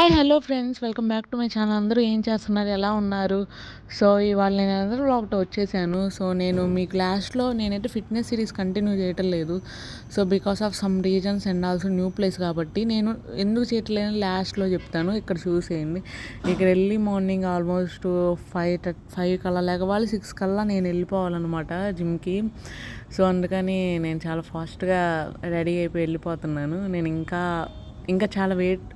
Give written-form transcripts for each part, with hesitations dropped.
Hi hello friends, welcome back to my channel. అందరూ ఏం చేస్తున్నారు, ఎలా ఉన్నారు? సో ఇవాళ నేను అందరూ వ్లాగ్తో వచ్చేసాను. సో నేను మీకు లాస్ట్లో నేనైతే ఫిట్నెస్ సిరీస్ కంటిన్యూ చేయటం లేదు. So because of some reasons and also new place కాబట్టి నేను ఎందుకు చేయట్లేదని లాస్ట్లో చెప్తాను. ఇక్కడ చూసేయండి. ఇక్కడ ఎర్లీ మార్నింగ్ ఆల్మోస్ట్ 5 కల్లా లేకపోవాలి, 6 కల్లా నేను వెళ్ళిపోవాలన్నమాట జిమ్కి. సో అందుకని నేను చాలా ఫాస్ట్గా రెడీ అయిపోయి వెళ్ళిపోతున్నాను. నేను ఇంకా చాలా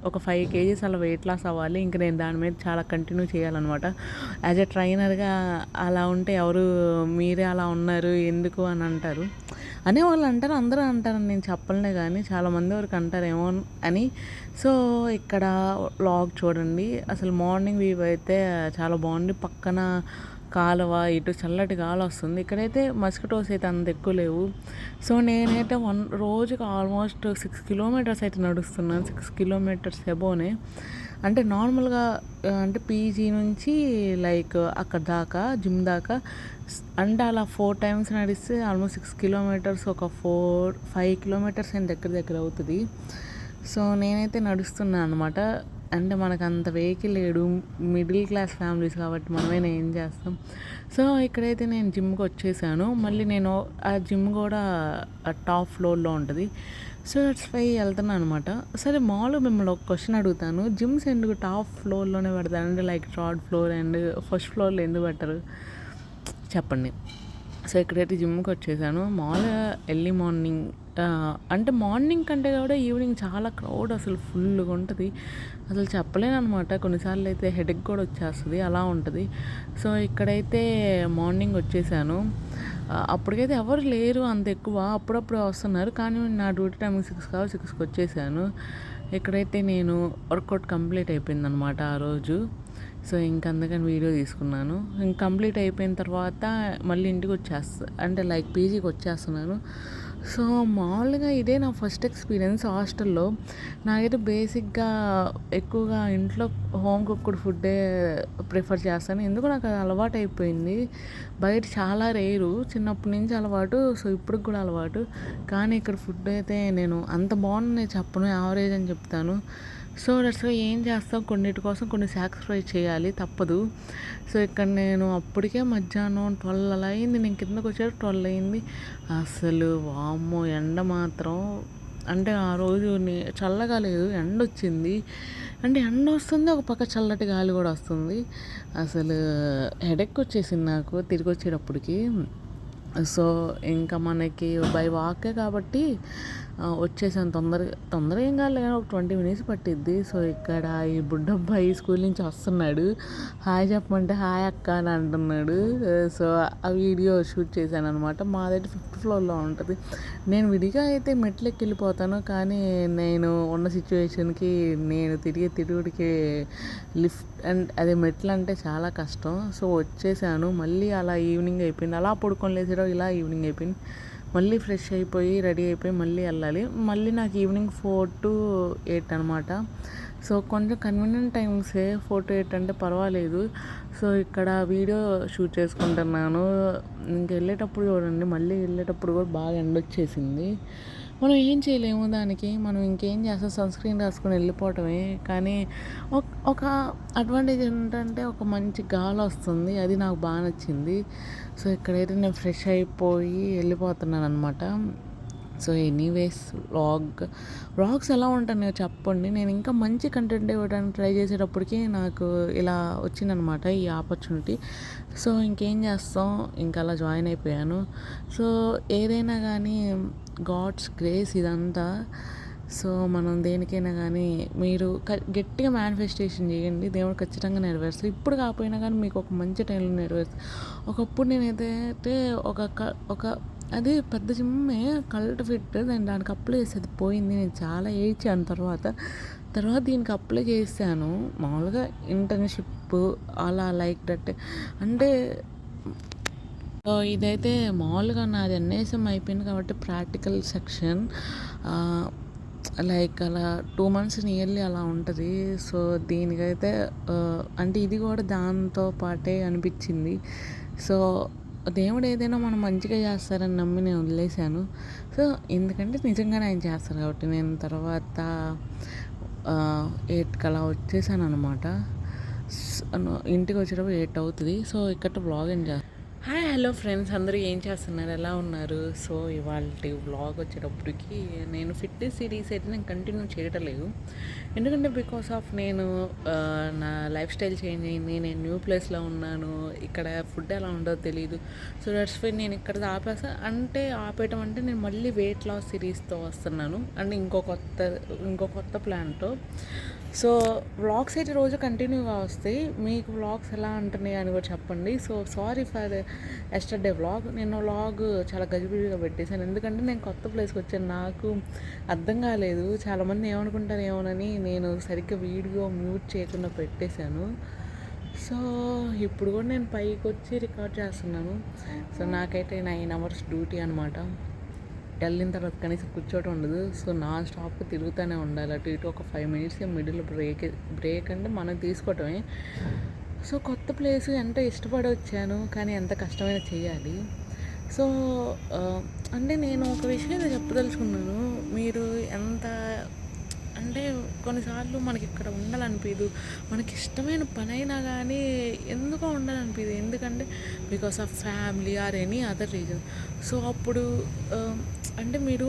ఒక 5 కేజీస్ అలా వెయిట్ లాస్ అవ్వాలి. ఇంకా నేను దాని మీద చాలా కంటిన్యూ చేయాలన్నమాట. యాజ్ ఎ ట్రైనర్గా అలా ఉంటే ఎవరు మీరే అలా ఉన్నారు ఎందుకు అని అంటారు, అనేవాళ్ళు అంటారు, అందరూ అంటారు, నేను చెప్పలే కానీ చాలామంది వరకు అంటారేమో అని. సో ఇక్కడ వ్లాగ్ చూడండి. అసలు మార్నింగ్ వ్యూ అయితే చాలా బాగుంది. పక్కన కాలువ, ఇటు చల్లటి గాలి వస్తుంది. ఇక్కడైతే మస్కిటోస్ అయితే అంత ఎక్కువ లేవు. సో నేనైతే రోజుకి ఆల్మోస్ట్ 6 కిలోమీటర్స్ అయితే నడుస్తున్నాను. 6 కిలోమీటర్స్ ఎబోనే. అంటే నార్మల్గా అంటే పీజీ నుంచి లైక్ అక్కడ దాకా జిమ్ దాకా అంటే అలా 4 టైమ్స్ నడిస్తే ఆల్మోస్ట్ 6 కిలోమీటర్స్, ఒక 5 కిలోమీటర్స్ అయిన దగ్గర అవుతుంది. సో నేనైతే నడుస్తున్నాను అనమాట. అంటే మనకు అంత వెహికల్ లేడు, మిడిల్ క్లాస్ ఫ్యామిలీస్ కాబట్టి మనమైనా ఏం చేస్తాం. సో ఇక్కడైతే నేను జిమ్కి వచ్చేసాను. మళ్ళీ నేను ఆ జిమ్ కూడా టాప్ ఫ్లోర్లో ఉంటుంది. సో దట్స్ వై వెళ్తున్నాను అనమాట. సరే మామూలుగా మిమ్మల్ని ఒక క్వశ్చన్ అడుగుతాను. జిమ్స్ ఎందుకు టాప్ ఫ్లోర్లోనే పెడతారు, అంటే like third floor and first ఫ్లోర్లో ఎందుకు పెట్టరు చెప్పండి. సో ఇక్కడైతే జిమ్కి వచ్చేసాను. మామూలుగా ఎర్లీ మార్నింగ్ అంటే మార్నింగ్ కంటే కూడా ఈవినింగ్ చాలా క్రౌడ్ అసలు ఫుల్గా ఉంటుంది. అసలు చెప్పలేను అనమాట. కొన్నిసార్లు అయితే హెడేక్ కూడా వచ్చేస్తుంది, అలా ఉంటుంది. సో ఇక్కడైతే మార్నింగ్ వచ్చేసాను. అప్పటికైతే ఎవరు లేరు అంత ఎక్కువ, అప్పుడప్పుడు వస్తున్నారు. కానీ నా డ్యూటీ టైం 6 కావాలి, 6కి వచ్చేసాను. ఇక్కడైతే నేను వర్కౌట్ కంప్లీట్ అయిపోయిందనమాట ఆ రోజు. సో అందుకని వీడియో తీసుకున్నాను. కంప్లీట్ అయిపోయిన తర్వాత మళ్ళీ ఇంటికి అంటే లైక్ పీజీకి వచ్చేస్తున్నాను. సో మామూలుగా ఇదే నా ఫస్ట్ ఎక్స్పీరియన్స్ హాస్టల్లో. నాకైతే బేసిక్గా ఎక్కువగా ఇంట్లో హోమ్ కుక్డ్ ఫుడ్డే ప్రిఫర్ చేస్తాను. ఎందుకు నాకు అది అలవాటు అయిపోయింది. బయట చాలా రేరు, చిన్నప్పటి నుంచి అలవాటు. సో ఇప్పటికి కూడా అలవాటు. కానీ ఇక్కడ ఫుడ్ అయితే నేను అంత బాగుందని చెప్పను, యావరేజ్ అని చెప్తాను. సో దట్స్ ఏం చేస్తాం, కొన్నిటి కోసం కొన్ని సాక్రిఫైస్ చేయాలి, తప్పదు. సో ఇక్కడ నేను అప్పటికే మధ్యాహ్నం 12 అలా అయింది. నేను కిందకు వచ్చాడు 12 అయింది. అసలు వామ్మో ఎండ మాత్రం, అంటే ఆ రోజు చల్లగా లేదు, ఎండ వచ్చింది. అంటే ఎండ వస్తుంది, ఒక పక్క చల్లటి గాలి కూడా వస్తుంది. అసలు హెడేక్ వచ్చేసింది నాకు తిరిగి వచ్చేటప్పటికి. సో ఇంకా మనకి బై వాకే కాబట్టి వచ్చేసాను. తొందర ఏం కాదు కానీ ఒక 20 మినిట్స్ పట్టిద్ది. సో ఇక్కడ ఈ బుడ్డబ్బాయి స్కూల్ నుంచి వస్తున్నాడు. హాయ్ చెప్పమంటే హాయ్ అక్క అని అంటున్నాడు. సో ఆ వీడియో షూట్ చేశాను అనమాట. మాదైతే 5th ఫ్లోర్లో ఉంటుంది. నేను విడిగా అయితే మెట్లెక్కి వెళ్ళిపోతాను, కానీ నేను ఉన్న సిచ్యువేషన్కి నేను తిరుగుడికి లిఫ్ట్ అండ్ అదే మెట్లు అంటే చాలా కష్టం. సో వచ్చేసాను. మళ్ళీ అలా ఈవినింగ్ అయిపోయింది. అలా పడుకొని లేచారో ఇలా ఈవినింగ్ అయిపోయింది. మళ్ళీ ఫ్రెష్ అయిపోయి రెడీ అయిపోయి మళ్ళీ వెళ్ళాలి. మళ్ళీ నాకు ఈవినింగ్ 4 to 8 అనమాట. సో కొంచెం కన్వీనియంట్ టైమ్సే, 4 to 8 అంటే పర్వాలేదు. సో ఇక్కడ వీడియో షూట్ చేసుకుంటున్నాను. వెళ్ళేటప్పుడు చూడండి, మళ్ళీ వెళ్ళేటప్పుడు కూడా బాగా ఎండ వచ్చేసింది. మనం ఏం చేయలేము దానికి, మనం ఇంకేం చేస్తాం, సన్ స్క్రీన్ రాసుకొని వెళ్ళిపోవటమే. కానీ ఒక అడ్వాంటేజ్ ఏంటంటే ఒక మంచి గాలి వస్తుంది, అది నాకు బాగా నచ్చింది. సో ఇక్కడైతే నేను ఫ్రెష్ అయిపోయి వెళ్ళిపోతున్నాను అనమాట. సో ఎనీవేస్ వ్లాగ్స్ ఎలా ఉంటాయో చెప్పండి. నేను ఇంకా మంచి కంటెంట్ ఇవ్వడానికి ట్రై చేసేటప్పటికి నాకు ఇలా వచ్చిందనమాట ఈ ఆపర్చునిటీ. సో ఇంకేం చేస్తాం, ఇంకా అలా జాయిన్ అయిపోయాను. సో ఏదైనా కానీ గాడ్స్ గ్రేస్ ఇదంతా. సో మనం దేనికైనా కానీ మీరు గట్టిగా మేనిఫెస్టేషన్ చేయండి, దేవుడు ఖచ్చితంగా నెరవేరుస్తారు. ఇప్పుడు కాకపోయినా కానీ మీకు ఒక మంచి టైంలో నెరవేరుస్తారు. ఒకప్పుడు నేనైతే ఒక అది పెద్ద జిమ్మే, కల్ట్ ఫిట్, నేను దానికి అప్లై చేసేది పోయింది. నేను చాలా ఏడ్చాను. తర్వాత దీనికి అప్లై చేశాను. మామూలుగా ఇంటర్న్షిప్ అలా లైక్ దట్. అంటే ఇదైతే మామూలుగా నాది ఎన్ఎస్ఎం అయిపోయింది కాబట్టి ప్రాక్టికల్ సెక్షన్ లైక్ అలా 2 months నియర్లీ అలా ఉంటుంది. సో దీనికైతే అంటే ఇది కూడా దాంతో పాటే అనిపించింది. సో దేవుడు ఏదైనా మనం మంచిగా చేస్తారని నమ్మి నేను వదిలేశాను. సో ఎందుకంటే నిజంగానే ఆయన చేస్తారు కాబట్టి. నేను తర్వాత 8కి అలా వచ్చేసాను అనమాట. ఇంటికి వచ్చేటప్పుడు 8 అవుతుంది. సో ఇక్కడ వ్లాగ్ ఎండ్ చేస్తాను. హాయ్ హలో ఫ్రెండ్స్, అందరూ ఏం చేస్తున్నారు, ఎలా ఉన్నారు? సో ఇవాళ వ్లాగ్ వచ్చేటప్పటికి నేను ఫిట్నెస్ సిరీస్ అయితే నేను కంటిన్యూ చేయటం లేదు. ఎందుకంటే బికాస్ ఆఫ్ నేను నా లైఫ్ స్టైల్ చేంజ్ అయింది, నేను న్యూ ప్లేస్లో ఉన్నాను, ఇక్కడ ఫుడ్ ఎలా ఉంటుందో తెలియదు. సో దట్స్ వై నేను ఇక్కడ ఆపేయటం అంటే నేను మళ్ళీ వెయిట్ లాస్ సిరీస్తో వస్తున్నాను అండ్ ఇంకో కొత్త ప్లాన్తో. సో వ్లాగ్స్ అయితే రోజు కంటిన్యూగా వస్తాయి. మీకు వ్లాగ్స్ ఎలా ఉంటున్నాయి అని కూడా చెప్పండి. So sorry for yesterday vlog. నేను వ్లాగ్ చాలా గజిబిజిగా పెట్టేశాను, ఎందుకంటే నేను కొత్త ప్లేస్కి వచ్చాను, నాకు అర్థం కాలేదు. చాలామంది ఏమనుకుంటారు ఏమోనని నేను సరిగ్గా వీడియో మ్యూట్ చేయకుండా పెట్టేశాను. సో ఇప్పుడు కూడా నేను పైకి వచ్చి రికార్డ్ చేస్తున్నాను. సో నాకైతే 9 hours డ్యూటీ అనమాట. వెళ్ళిన తర్వాత కనీసం కూర్చోవటం ఉండదు. సో నాన్ స్టాప్ తిరుగుతూనే ఉండాలి. అటు ఇటు ఒక 5 minutes మిడిల్ బ్రేక్ అంటే మనం తీసుకోవటమే. సో కొత్త ప్లేస్ ఎంతో ఇష్టపడి వచ్చాను, కానీ ఎంత కష్టమైనా చేయాలి. సో అంటే నేను ఒక విషయం అయితే చెప్పదలుచుకున్నాను. మీరు ఎంత అంటే కొన్నిసార్లు మనకి ఇక్కడ ఉండాలనిపించదు, మనకి ఇష్టమైన పని అయినా కానీ ఎందుకో ఉండాలనిపించదు. ఎందుకంటే because of family or any other reason. So అప్పుడు అంటే మీరు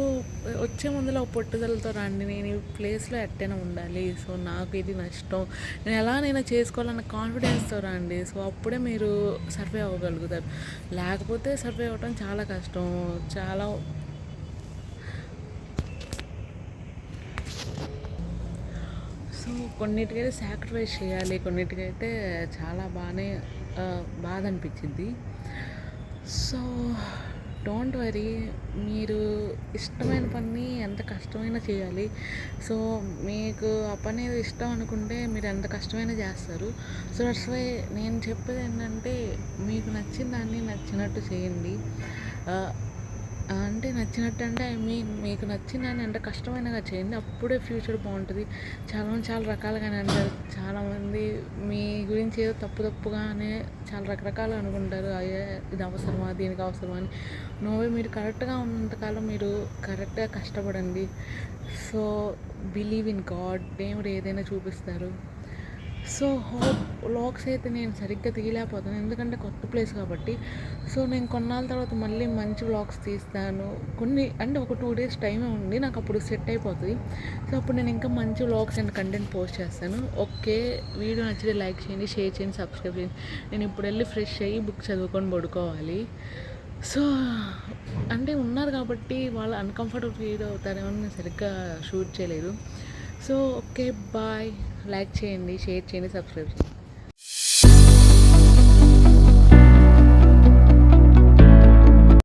వచ్చే ముందులో పట్టుదలతో రండి, నేను ఈ ప్లేస్లో ఎట్టైనా ఉండాలి, సో నాకు ఇది నష్టం, నేను ఎలానైనా చేసుకోవాలన్న కాన్ఫిడెన్స్తో రండి. సో అప్పుడే మీరు సర్వే అవ్వగలుగుతారు. లేకపోతే సర్వే అవ్వటం చాలా కష్టం. సో కొన్నిటికైతే సాక్రిఫైస్ చేయాలి, కొన్నిటికైతే చాలా బాధ అనిపించింది. సో డోంట్ వరీ, మీరు ఇష్టమైన పని ఎంత కష్టమైనా చేయాలి. సో మీకు ఆ పని ఏదో ఇష్టం అనుకుంటే మీరు ఎంత కష్టమైనా చేస్తారు. సో దట్స్ వై నేను చెప్పేది ఏంటంటే, మీకు నచ్చిన దాన్ని నచ్చినట్టు చేయండి. అంటే నచ్చినట్టు అంటే మీకు నచ్చిన దాన్ని ఎంత కష్టమైనగా చేయండి, అప్పుడే ఫ్యూచర్ బాగుంటుంది. చాలామంది చాలా రకాలుగానే అంటారు. చాలామంది మీ గురించి ఏదో తప్పుగానే చాలా రకరకాలుగా అనుకుంటారు. అయ్యే ఇది అవసరమా, దీనికి అవసరమా అని. మీరు కరెక్ట్గా ఉన్నంతకాలం మీరు కరెక్ట్గా కష్టపడండి. సో బిలీవ్ ఇన్ గాడ్, దేవుడు ఏదైనా చూపిస్తారు. సో వ్లాగ్స్ అయితే నేను సరిగ్గా తీయలేకపోతాను, ఎందుకంటే కొత్త ప్లేస్ కాబట్టి. సో నేను కొన్నాళ్ళ తర్వాత మళ్ళీ మంచి వ్లాగ్స్ తీస్తాను. ఒక 2 days టైమే ఉంది నాకు, అప్పుడు సెట్ అయిపోతుంది. సో అప్పుడు నేను ఇంకా మంచి వ్లాగ్స్ అండ్ కంటెంట్ పోస్ట్ చేస్తాను. ఓకే, వీడియో నచ్చితే లైక్ చేయండి, షేర్ చేయండి, సబ్స్క్రైబ్ చేయండి. నేను ఇప్పుడు వెళ్ళి ఫ్రెష్ అయ్యి బుక్ చదువుకొని పడుకోవాలి. సో అంటే ఉన్నారు కాబట్టి వాళ్ళు అన్కంఫర్టబుల్ ఫీల్ అవుతారేమో నేను సరిగ్గా షూట్ చేయలేదు. So okay bye. లైక్ చేయండి, షేర్ చేయండి, సబ్స్క్రైబ్ చేయండి.